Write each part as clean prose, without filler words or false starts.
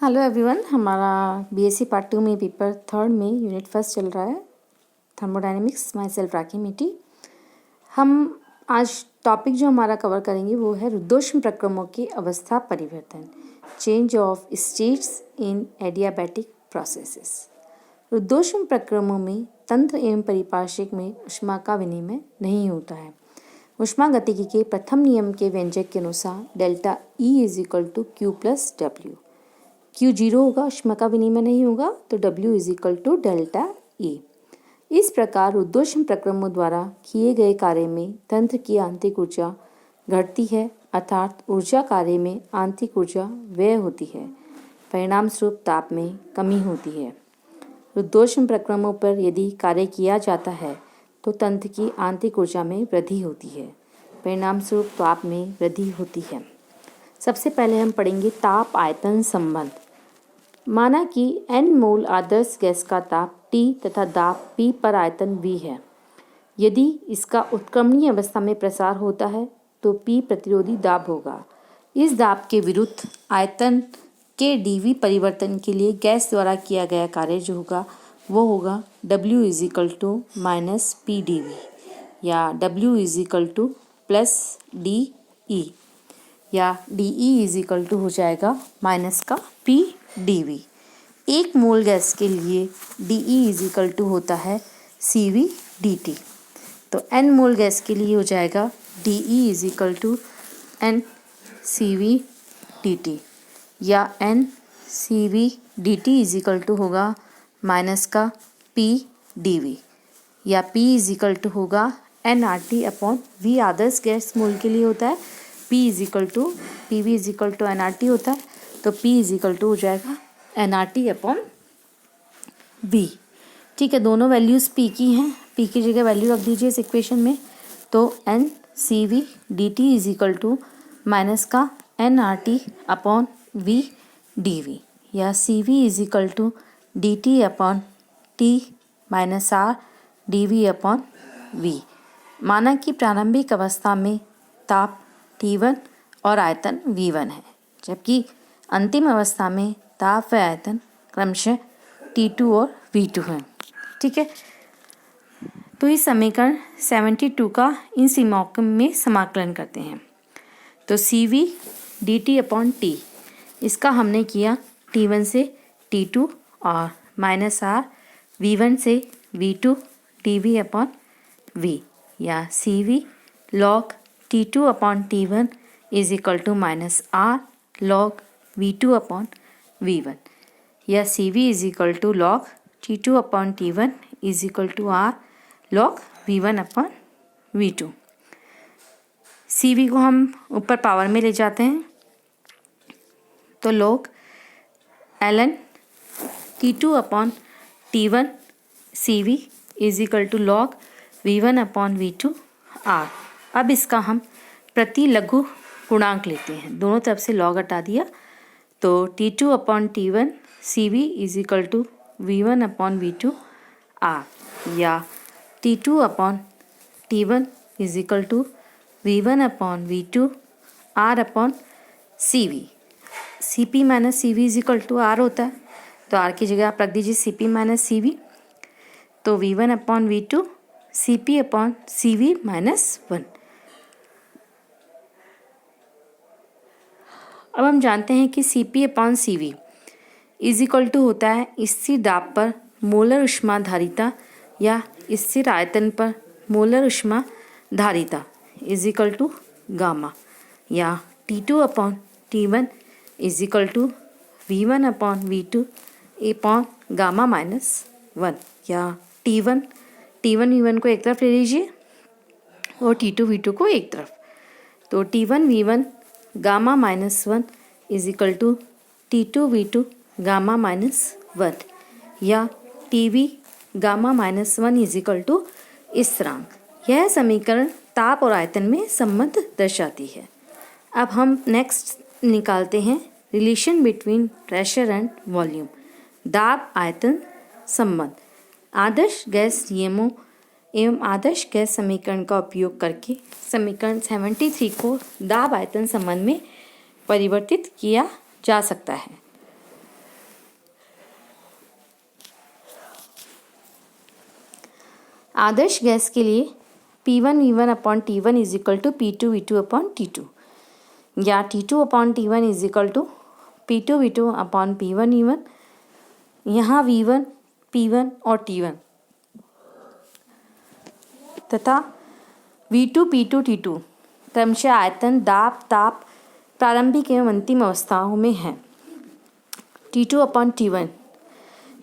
Hello everyone, हमारा BSc part 2 में paper 3 में यूनिट फर्स्ट चल रहा है थर्मोडायनेमिक्स। माई सेल्फ राखी मिट्टी। हम आज टॉपिक जो हमारा कवर करेंगे वो है रुद्धोष्म प्रक्रमों की अवस्था परिवर्तन, change of states in adiabatic processes. रुद्धोष्म प्रक्रमों में तंत्र एवं परिपार्श्विक में ऊष्मा का विनिमय नहीं होता है। ऊष्मागतिकी के प्रथम नियम के व्यंजक के अनुसार delta E is equal to Q plus W. Q 0 होगा, ऊष्मा का विनिमय नहीं होगा, तो W is equal to delta E। इस प्रकार रुद्धोष्म प्रक्रमों द्वारा किए गए कार्य में तंत्र की आंतरिक ऊर्जा घटती है, अर्थात ऊर्जा कार्य में आंतरिक ऊर्जा व्यय होती है। परिणाम स्वरूप ताप में कमी होती है। रुद्धोष्म प्रक्रमों पर यदि कार्य किया जाता है तो तंत्र की आंतरिक ऊर्जा में वृद्धि होती है, परिणाम स्वरूप ताप में वृद्धि होती है। सबसे पहले हम पढ़ेंगे ताप आयतन संबंध। माना कि n मोल आदर्श गैस का ताप T तथा दाब P पर आयतन V है। यदि इसका उत्क्रमणीय अवस्था में प्रसार होता है तो P प्रतिरोधी दाब होगा। इस दाब के विरुद्ध आयतन के dV परिवर्तन के लिए गैस द्वारा किया गया कार्य जो होगा वो होगा W is equal to minus P D V, या W is equal to plus D E, या D E is equal to हो जाएगा माइनस का पी डी वी। एक मोल गैस के लिए D E is equal to होता है सी वी डी टी। तो एन मोल गैस के लिए हो जाएगा D E is equal to N C V D T, या N C V D T is equal to होगा माइनस का पी डी वी, या पी इज इक्वल टू होगा N R T upon V. आदर्श gas mole के लिए होता है P is equal to P V is equal to N R T होता है, तो P इज इक्वल टू हो जाएगा N R T upon V. ठीक है, दोनों वैल्यूज़ P की हैं, P की जगह वैल्यू रख दीजिए इस इक्वेशन में। तो N C V D T is equal to minus का N R T upon V D V, या C V is equal to D T upon T minus R D V upon V. माना कि प्रारंभिक अवस्था में ताप T1 और आयतन V1 है, जबकि अंतिम अवस्था में ताप व आयतन क्रमशः T2 और V2 है। ठीक है, तो इस समीकरण 72 का इन सीमाओं में समाकलन करते हैं। तो C V D T upon T, इसका हमने किया T1 से T2 और माइनस आर V1 से V2 T V upon V, या C V log T2 upon T1 is equal to minus R log V2 upon V1, या C V is equal to log T2 upon T1 is equal to R log V1 upon V2। C V को हम ऊपर power में ले जाते हैं, तो log ln T2 upon T1 C V is equal to log V1 upon V2 R. अब इसका हम प्रति लघु गुणांक लेते हैं, दोनों तरफ से लॉग हटा दिया, तो T2 upon T1 C V is equal to V1 upon V2 R, या T2 upon T1 is equal to V1 upon V2 R upon C V. C P minus C V is equal to R होता है, तो R की जगह आप रख दीजिए C P minus C V, तो V1 upon V2 C P upon C V minus 1। अब हम जानते हैं कि C P upon C V is equal to होता है स्थिर दाब पर मोलर ऊष्मा धारिता, या स्थिर आयतन पर मोलर ऊष्मा धारिता इज इक्वल टू गामा, या T2 upon T1 is equal to V1 upon V2 upon gamma minus 1, या T1 V1 को एक तरफ ले लीजिए और T2 V2 को एक तरफ, तो T1 V1 gamma minus 1 is equal to T2 V2 gamma minus 1, या TV gamma minus 1 is equal to स्थिरांक। यह समीकरण ताप और आयतन में संबंध दर्शाती है। अब हम नेक्स्ट निकालते हैं relation between pressure and volume, दाब आयतन संबंध। आदर्श गैस नियमों एवं आदर्श गैस समीकरण का उपयोग करके समीकरण 73 को दाब आयतन संबंध में परिवर्तित किया जा सकता है। आदर्श गैस के लिए P1V1 upon T1 is equal to P2V2 upon T2, या T2 upon T1 is equal to P2V2 upon P1V1। यहाँ V1, P1 और T1 तथा V2, P2, T2 क्रमशः आयतन, दाब, ताप प्रारंभिक एवं अंतिम अवस्थाओं में है। T2 अपॉन T1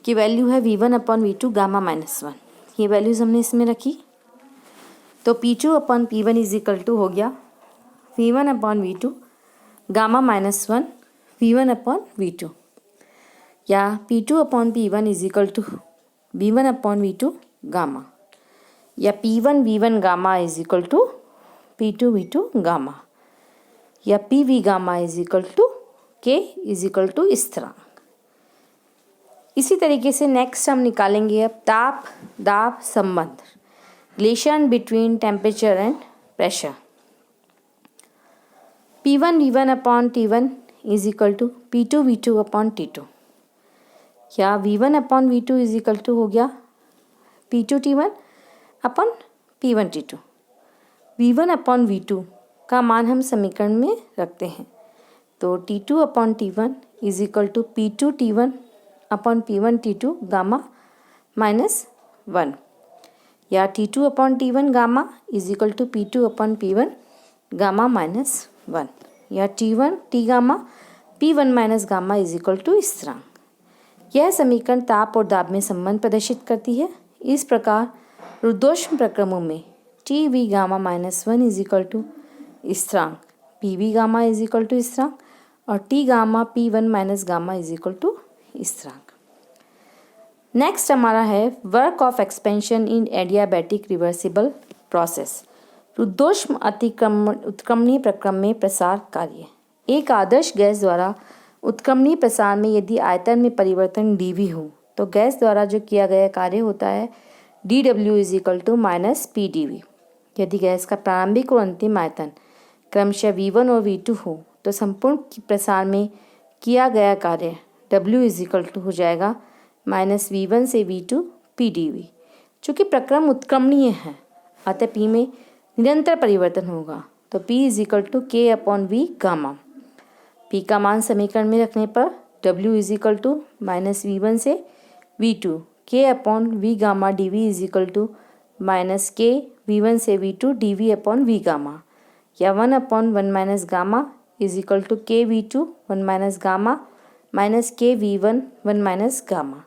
की वैल्यू है V1 अपॉन V2 गामा -1। ये वैल्यूज़ हमने इसमें रखी, तो P2 upon P1 is equal to हो गया V1 upon V2 gamma -1 V1 upon V2, या P2 upon P1 is equal to V1 upon V2 gamma, या P1 V1 gamma is equal to P2 V2 gamma, या PV gamma is equal to K is equal to इस तरह। इसी तरीके से next हम निकालेंगे अब ताप दाब संबंध, relation between temperature and pressure. P1 V1 upon T1 is equal to P2 V2 upon T2, या V1 upon V2 is equal to हो गया P2 T1 upon P1 T2। V1 upon V2 का मान हम समीकरण में रखते हैं, तो T2 upon T1 is equal to P2 T1 upon P1 T2 gamma -1, या T2 upon T1 gamma is equal to P2 upon P1 gamma -1, या T1 T gamma P1 minus gamma is equal to इस तरह। यह समीकरण ताप और दाब में संबंध प्रदर्शित करती है। इस प्रकार रुद्धोष्म प्रक्रमों में TV gamma -1 is equal to स्थिरांक, PV gamma is equal to स्थिरांक और T gamma P1 minus gamma is equal to स्थिरांक। नेक्स्ट हमारा है work of expansion in adiabatic reversible process, रुद्धोष्म उत्क्रमणीय प्रक्रम में प्रसार कार्य। एक आदर्श गैस द्वारा उत्क्रमणीय प्रसार में यदि आयतन में परिवर्तन dV हो तो गैस द्वारा जो किया गया कार्य होता है dW is equal to -PdV। यदि गैस का प्रारंभिक और अंतिम आयतन क्रमशः V1 और V2 हो तो संपूर्ण प्रसार में किया गया कार्य W इज इक्वल टू हो जाएगा -V1 से V2 PdV। चूँकि प्रक्रम उत्क्रमणीय है अतः P में निरंतर परिवर्तन होगा, तो P is equal to K upon V gamma. P का मान समीकरण में रखने पर W is equal to -V1 से V2 K upon V gamma dV is equal to -K V1 से V2 dV upon V gamma, या 1 upon 1 minus gamma is equal to K V2 1 minus gamma minus K V1 1 minus gamma.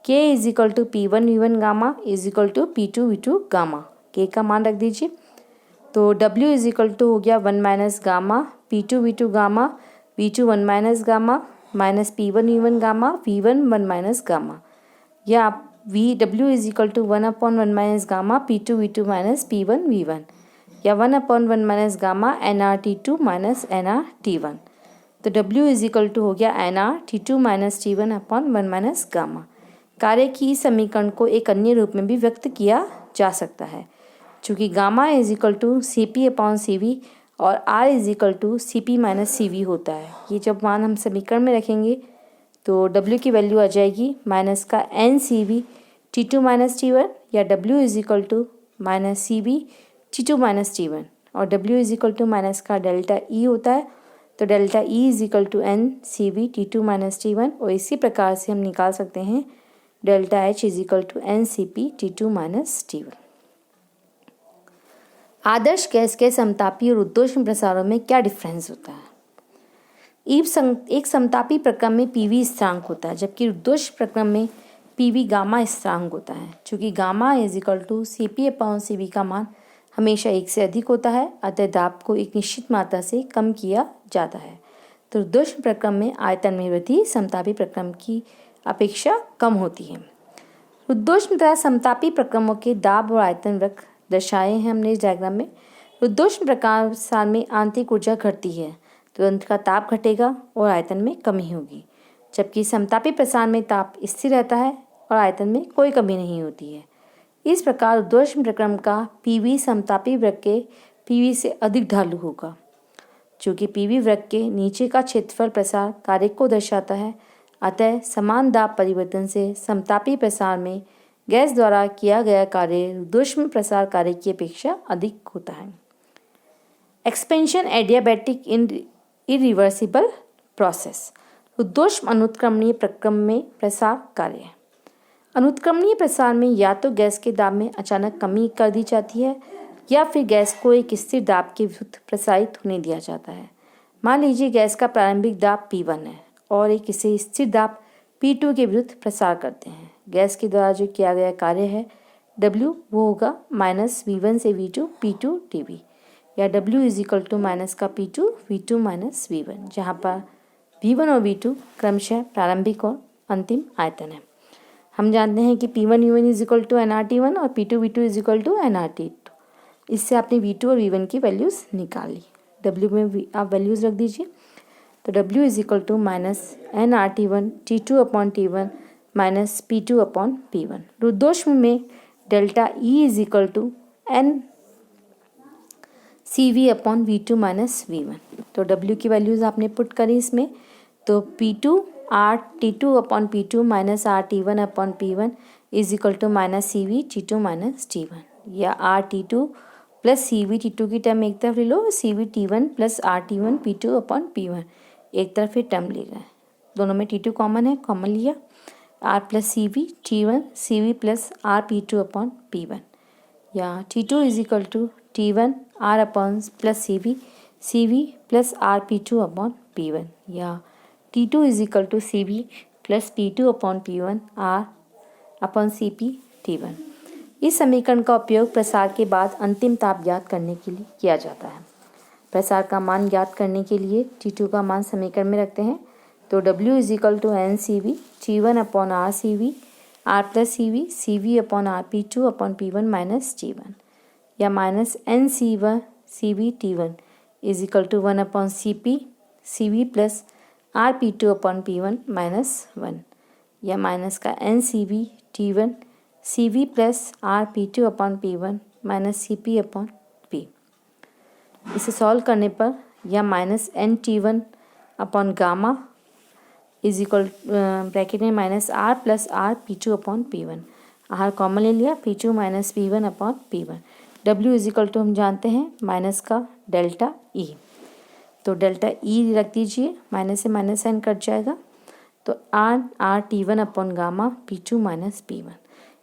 K is equal to P1 V1 gamma is equal to P2 V2 gamma. K का मान रख दीजिए, तो W is equal to हो गया 1 minus gamma P2 V2 gamma V2 1 minus gamma minus P1 V1 gamma V1 1 minus gamma, या W is equal to 1 upon 1 minus gamma P2 V2 minus P1 V1, या 1 upon 1 minus gamma nRT2 minus nRT1। तो W is equal to हो गया nRT2 minus T1 upon 1 minus gamma. कार्य की इस समीकरण को एक अन्य रूप में भी व्यक्त किया जा सकता है, चूँकि gamma is equal to CP upon CV और R is equal to CP minus CV होता है। ये जब मान हम समीकरण में रखेंगे तो W की वैल्यू आ जाएगी माइनस का NCV T2 माइनस T1, या W is equal to minus CV T2 minus T1, और W is equal to minus का डेल्टा E होता है, तो delta E is equal to NCV T2 minus T1, और इसी प्रकार से हम निकाल सकते हैं delta H is equal to NCP T2 minus T1। आदर्श गैस के समतापी और रुद्धोष्म प्रसारों में क्या डिफरेंस होता है? एक समतापी प्रक्रम में PV स्थिरांक होता है, जबकि रुद्धोष्म प्रक्रम में PV गामा स्थिरांक होता है। चूँकि gamma is equal to CP upon CV का मान हमेशा 1 से अधिक होता है, अतः दाब को एक निश्चित मात्रा से कम किया जाता है। तो रुद्धोष्म प्रक्रम में आयतन में वृद्धि समतापी प्रक्रम की अपेक्षा कम होती है। रुद्धोष्म तथा समतापी प्रक्रमों के दाब और आयतन वक्र दर्शाए हैं हमने इस डायग्राम में। रुद्धोष्म प्रसार में आंतरिक ऊर्जा घटती है तो तंत्र का ताप घटेगा और आयतन में कमी होगी, जबकि समतापी प्रसार में ताप स्थिर रहता है और आयतन में कोई कमी नहीं होती है। इस प्रकार रुद्धोष्म प्रक्रम का PV समतापी वक्र के PV से अधिक ढालू होगा। चूँकि PV वक्र के नीचे का क्षेत्रफल प्रसार कार्य को दर्शाता है, अतः समान दाब परिवर्तन से समतापी प्रसार में गैस द्वारा किया गया कार्य रुद्धोष्म प्रसार कार्य की अपेक्षा अधिक होता है। Expansion adiabatic irreversible process. रुद्धोष्म अनुत्क्रमणीय प्रक्रम में प्रसार कार्य। अनुत्क्रमणीय प्रसार में या तो गैस के दाब में अचानक कमी कर दी जाती है या फिर गैस को एक स्थिर दाब के विरुद्ध प्रसारित होने दिया जाता है। मान लीजिए गैस का प्रारंभिक दाब P1 है और एक इसे स्थिर दाब P2 के विरुद्ध प्रसार करते हैं। गैस के द्वारा जो किया गया कार्य है W वो होगा -V1 से V2 P2 dV, या W is equal to minus का P2 V2 माइनस V1, जहाँ पर V1 और V2 क्रमशः प्रारंभिक और अंतिम आयतन है। हम जानते हैं कि P1 U1 is equal to nRT1 और P2 V2 is equal to nRT2। इससे आपने V2 और V1 की वैल्यूज़ निकाल ली। W में आप वैल्यूज़ रख दीजिए, तो W is equal to minus nRT1 T2 upon T1 minus P2 upon P1। रुद्धोष्म में delta E is equal to n CV upon V2 minus V1। तो W की वैल्यूज़ आपने पुट करी इसमें, तो P2 R T2 upon P2 minus R T1 upon P1 is equal to minus CV T2 minus T1, या R T2 plus CV T2 की term एक तरफ ले लो, CV T1 plus R T1 P2 upon P1 एक तरफ ही term ले गए, दोनों में T2 कॉमन है, कॉमन लिया, R plus CV T1 CV plus R P2 upon P1, या T2 is equal to T1 R upon plus CV CV plus R P2 upon P1, या T2 is equal to CV plus P2 upon P1 R upon CP T1। इस समीकरण का उपयोग प्रसार के बाद अंतिम ताप ज्ञात करने के लिए किया जाता है। प्रसार का मान ज्ञात करने के लिए T2 का मान समीकरण में रखते हैं, तो W is equal to N CV T1 upon R CV R plus CV CV upon R P2 upon P1 minus T1, या minus N CV T1 is equal to 1 upon CP CV plus R P2 upon P1 minus 1, या minus का N CV T1 CV plus R P2 upon P1 minus CP upon P। इसे solve करने पर या minus N T1 upon gamma is equal bracket में minus R plus R P2 upon P1, R common ले लिया, P2 minus P1 upon P1। W is equal to हम जानते हैं माइनस का डेल्टा E, तो डेल्टा E रख दीजिए, माइनस से माइनस साइन कट जाएगा, तो R T1 upon gamma P2 minus P1।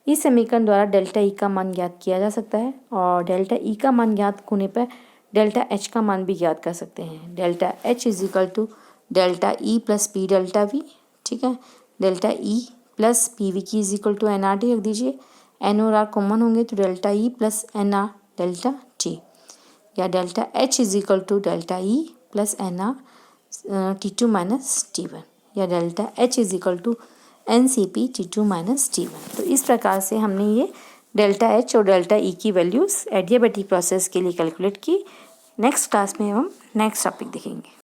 इस समीकरण द्वारा डेल्टा E का मान ज्ञात किया जा सकता है, और डेल्टा E का मान ज्ञात होने पर डेल्टा H का मान भी ज्ञात कर सकते हैं। Delta H is equal to delta E plus P delta V, ठीक है। डेल्टा E प्लस PV की इज इक्वल टू nRT रख दीजिए, N और R कॉमन होंगे तो delta E plus NR delta T, या delta H is equal to delta E plus NR T2 minus T1, या delta H is equal to NCP T2 minus T1। तो इस प्रकार से हमने ये डेल्टा H और डेल्टा E की वैल्यूज़ एडियाबैटिक प्रोसेस के लिए कैलकुलेट की। नेक्स्ट क्लास में हम नेक्स्ट टॉपिक देखेंगे।